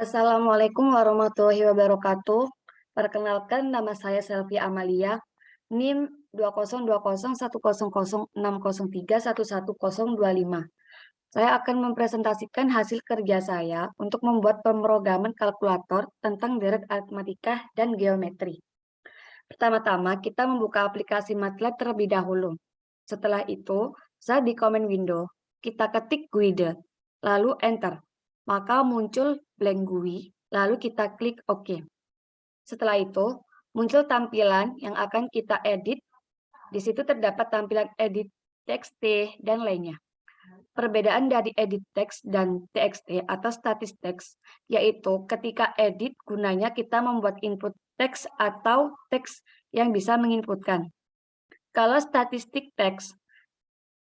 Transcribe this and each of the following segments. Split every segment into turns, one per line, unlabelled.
Assalamualaikum warahmatullahi wabarakatuh. Perkenalkan, nama saya Selvi Amalia, NIM 202010060031125. Saya akan mempresentasikan hasil kerja saya untuk membuat pemrograman kalkulator tentang deret aritmatika dan geometri. Pertama-tama, kita membuka aplikasi MATLAB terlebih dahulu. Setelah itu, saat di command window, kita ketik GUID, lalu enter. Maka muncul blank GUI, lalu kita klik OK. Setelah itu, muncul tampilan yang akan kita edit. Di situ terdapat tampilan edit TXT dan lainnya. Perbedaan dari edit text dan TXT atau static text, yaitu ketika edit gunanya kita membuat input teks atau teks yang bisa menginputkan. Kalau statistik text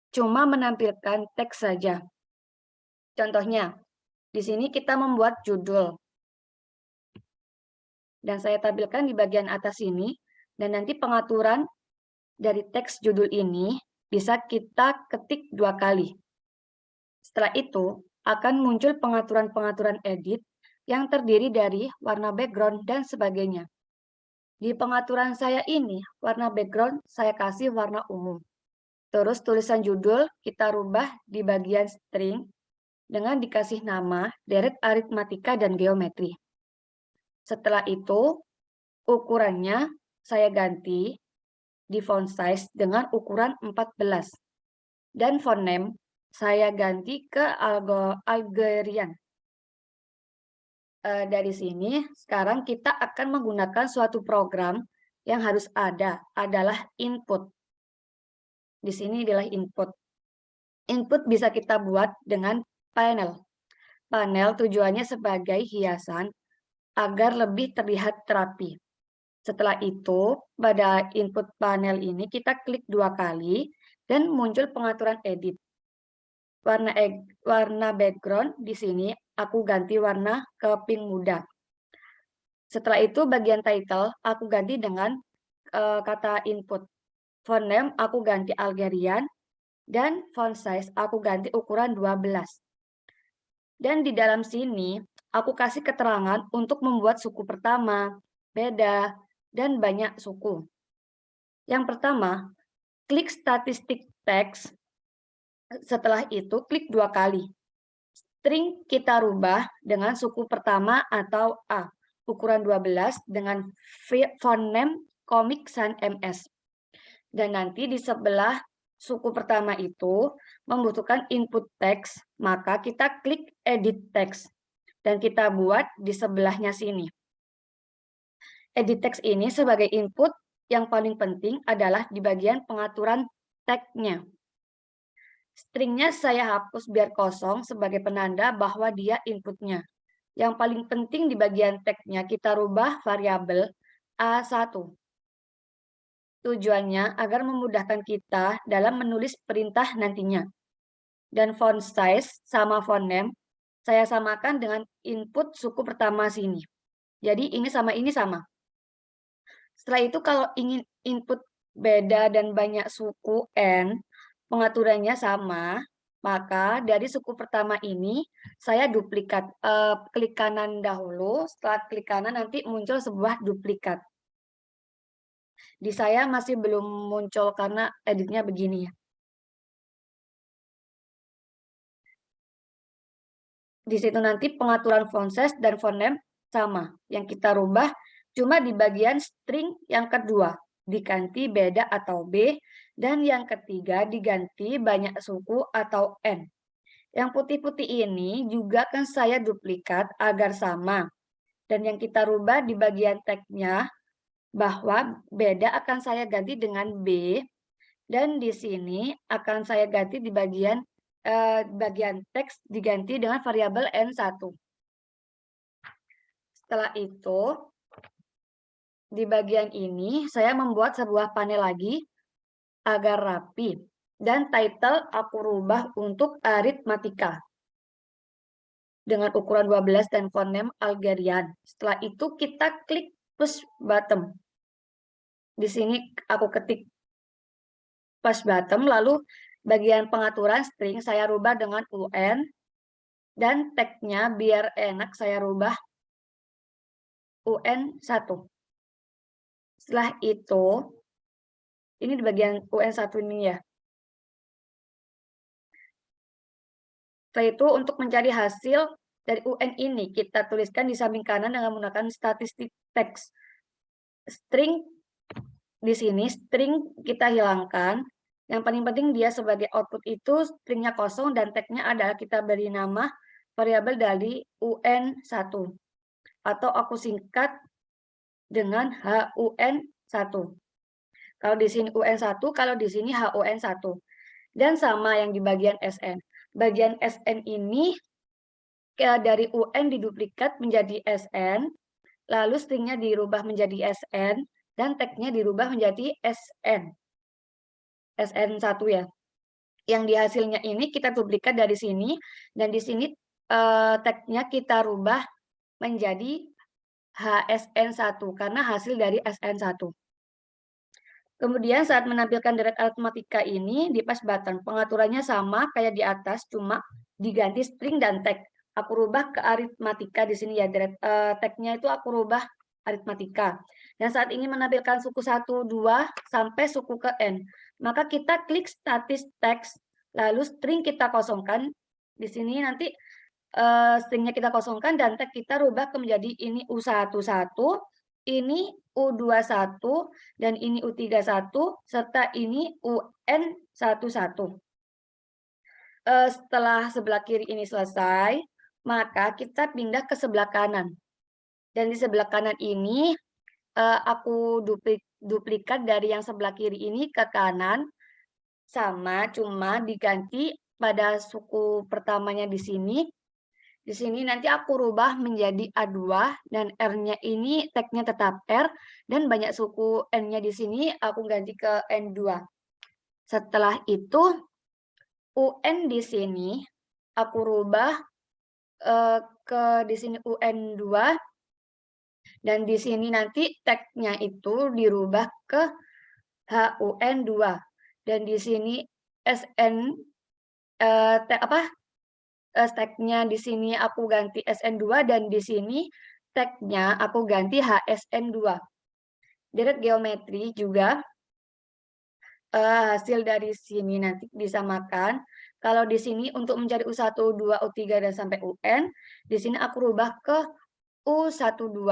cuma menampilkan teks saja. Contohnya, di sini kita membuat judul. Dan saya tampilkan di bagian atas ini, dan nanti pengaturan dari teks judul ini bisa kita ketik 2 kali. Setelah itu, akan muncul pengaturan-pengaturan edit yang terdiri dari warna background dan sebagainya. Di pengaturan saya ini, warna background saya kasih warna ungu. Terus tulisan judul kita rubah di bagian string dengan dikasih nama deret aritmatika dan geometri. Setelah itu, ukurannya saya ganti di font size dengan ukuran 14. Dan font name saya ganti ke Algerian. Dari sini, sekarang kita akan menggunakan suatu program yang harus ada, adalah input. Di sini adalah input. Input bisa kita buat dengan panel. Panel tujuannya sebagai hiasan agar lebih terlihat rapi. Setelah itu, pada input panel ini kita klik 2 kali dan muncul pengaturan edit. Warna background di sini aku ganti warna ke pink muda. Setelah itu bagian title aku ganti dengan kata input. Font name aku ganti Algerian dan font size aku ganti ukuran 12. Dan di dalam sini aku kasih keterangan untuk membuat suku pertama, beda, dan banyak suku. Yang pertama, klik statistik teks. Setelah itu klik 2 kali. String kita rubah dengan suku pertama atau A, ukuran 12 dengan font name Comic Sans MS. Dan nanti di sebelah suku pertama itu membutuhkan input teks, maka kita klik edit text dan kita buat di sebelahnya sini. Edit text ini sebagai input yang paling penting adalah di bagian pengaturan tag-nya. Stringnya saya hapus biar kosong sebagai penanda bahwa dia inputnya. Yang paling penting di bagian tag-nya kita rubah variabel A1. Tujuannya agar memudahkan kita dalam menulis perintah nantinya. Dan font size sama font name saya samakan dengan input suku pertama sini. Jadi ini sama. Setelah itu kalau ingin input beda dan banyak suku N, pengaturannya sama, maka dari suku pertama ini saya duplikat. Klik kanan dahulu, setelah klik kanan nanti muncul sebuah duplikat. Di saya masih belum muncul karena editnya begini ya. Di situ nanti pengaturan font size dan font name sama. Yang kita rubah cuma di bagian string yang kedua, diganti beda atau B, dan yang ketiga diganti banyak suku atau N. Yang putih-putih ini juga kan saya duplikat agar sama. Dan yang kita rubah di bagian tag-nya bahwa beda akan saya ganti dengan B, dan di sini akan saya ganti di bagian teks diganti dengan variabel N1. Setelah itu, di bagian ini saya membuat sebuah panel lagi agar rapi. Dan title aku rubah untuk aritmatika. Dengan ukuran 12 dan font name Algerian. Setelah itu kita klik push button. Di sini aku ketik push button, lalu bagian pengaturan string saya rubah dengan UN. Dan tag-nya biar enak saya rubah UN1. Setelah itu, ini di bagian UN1 ini ya. Setelah itu untuk mencari hasil dari UN ini, kita tuliskan di samping kanan dengan menggunakan statistik teks. String di sini, string kita hilangkan. Yang paling penting dia sebagai output itu stringnya kosong dan tag-nya adalah kita beri nama variabel dari UN1. Atau aku singkat dengan HUN1. Kalau di sini UN1, kalau di sini HUN1. Dan sama yang di bagian SN. Bagian SN ini dari UN diduplikat menjadi SN, lalu stringnya dirubah menjadi SN, dan tag-nya dirubah menjadi SN. SN1 ya. Yang di hasilnya ini kita duplikat dari sini, dan di sini tag-nya kita rubah menjadi HSN1, karena hasil dari SN1. Kemudian saat menampilkan deret aritmatika ini di pass button, pengaturannya sama kayak di atas, cuma diganti string dan tag. Aku rubah ke aritmatika di sini ya, tag-nya itu aku rubah aritmatika. Dan saat ini menampilkan suku 1, 2, sampai suku ke N. Maka kita klik statis text, lalu string kita kosongkan. Di sini nanti stringnya kita kosongkan dan tag kita rubah ke menjadi ini U11, ini U21, dan ini U31, serta ini UN11. Setelah sebelah kiri ini selesai, maka kita pindah ke sebelah kanan. Dan di sebelah kanan ini, aku duplikat dari yang sebelah kiri ini ke kanan, sama, cuma diganti pada suku pertamanya di sini. Di sini nanti aku rubah menjadi A2 dan R-nya ini tag-nya tetap R dan banyak suku N-nya di sini aku ganti ke N2. Setelah itu UN di sini aku rubah ke di sini UN2 dan di sini nanti tag-nya itu dirubah ke HUN2 dan di sini SN tag-nya di sini aku ganti SN2 dan di sini tag-nya aku ganti HSN2. Deret geometri juga hasil dari sini nanti disamakan. Kalau di sini untuk mencari U1, U2, U3 dan sampai UN, di sini aku rubah ke U12,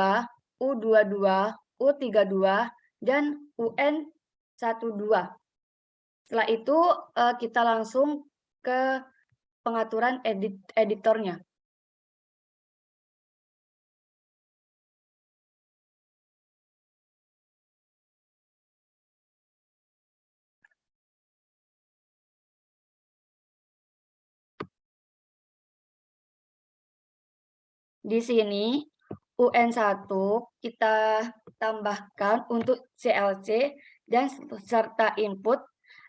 U22, U32 dan UN12. Setelah itu kita langsung ke pengaturan editornya. Di sini UN1 kita tambahkan untuk CLC dan serta input.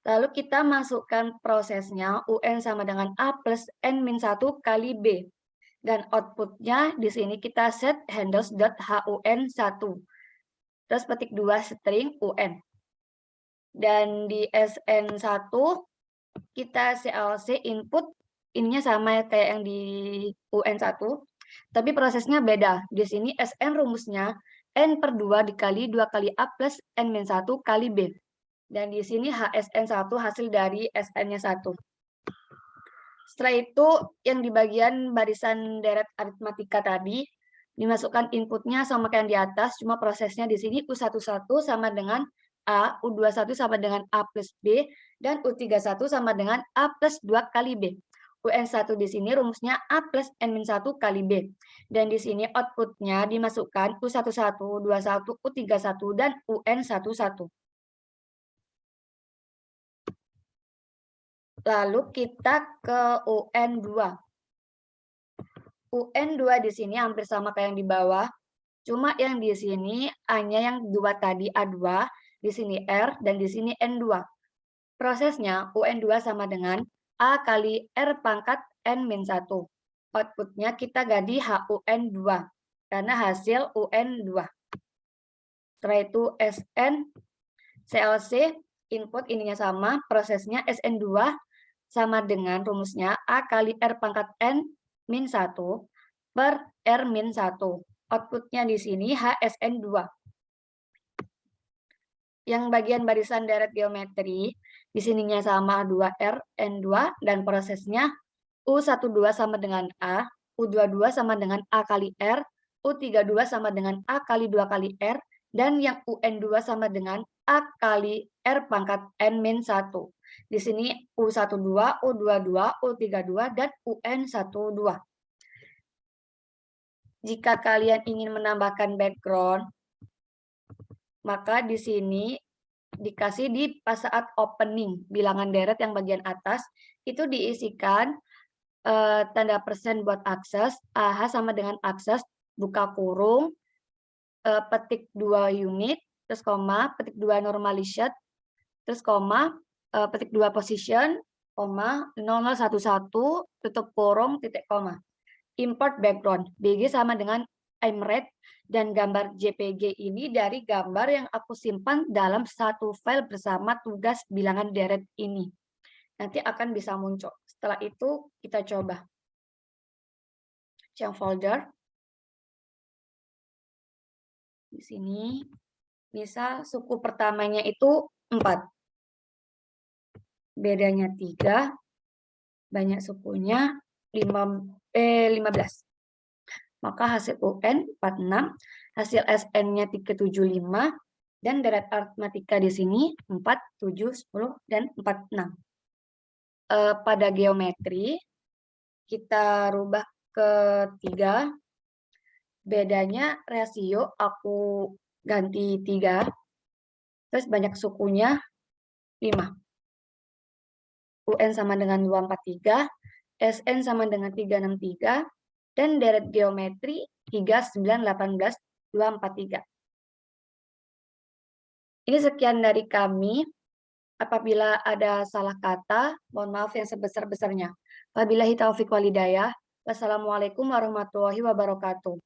Lalu kita masukkan prosesnya UN sama dengan A plus N-1 kali B. Dan outputnya di sini kita set handles.hun1. Terus petik 2 string UN. Dan di SN1 kita CLC input, ininya sama kayak yang di UN1. Tapi prosesnya beda. Di sini SN rumusnya N/2 dikali 2 kali A plus N-1 kali B. Dan di sini HSN1 hasil dari SN-nya 1. Setelah itu, yang di bagian barisan deret aritmatika tadi, dimasukkan inputnya sama kayak yang di atas, cuma prosesnya di sini U11 sama dengan A, U21 sama dengan A plus B, dan U31 sama dengan A plus 2 kali B. UN1 di sini rumusnya A plus N-1 kali B. Dan di sini outputnya dimasukkan U11, U21, U31, dan UN11. Lalu kita ke UN2. UN2 di sini hampir sama kayak yang di bawah. Cuma yang di sini hanya yang 2 tadi A2, di sini R, dan di sini N2. Prosesnya UN2 sama dengan A kali R pangkat N-1. Outputnya kita ganti HUN2, karena hasil UN2. Setelah itu SN, CLC, input ininya sama, prosesnya SN2 sama dengan rumusnya A kali R pangkat N min 1 per R min 1. Outputnya di sini HSN2. Yang bagian barisan deret geometri, di sininya sama 2R, N2, dan prosesnya U12 sama dengan A, U22 sama dengan A kali R, U32 sama dengan A kali 2 kali R, dan yang UN2 sama dengan A kali R pangkat N-1. Di sini U12, U22, U32, dan UN12. Jika kalian ingin menambahkan background, maka di sini dikasih di pas saat opening bilangan deret yang bagian atas itu diisikan tanda persen buat akses, AH sama dengan akses, buka kurung, petik 2 unit, terus koma, petik 2 normalized, terus koma, petik 2 position, koma, 0011, tutup kurung, titik koma. Import background, BG sama dengan imret, dan gambar JPG ini dari gambar yang aku simpan dalam satu file bersama tugas bilangan deret ini. Nanti akan bisa muncul. Setelah itu kita coba. Yang folder. Di sini, misal suku pertamanya itu 4. Bedanya 3, banyak sukunya 15. Maka hasil UN 46, hasil SN-nya 375, dan deret aritmatika di sini 4, 7, 10, dan 46. Pada geometri, kita rubah ke 3. Bedanya rasio aku ganti 3, terus banyak sukunya 5. UN sama dengan 243, SN sama dengan 363, dan deret geometri 3918 243. Ini sekian dari kami. Apabila ada salah kata, mohon maaf yang sebesar-besarnya. Wabillahi taufiq walhidayah. Wassalamualaikum warahmatullahi wabarakatuh.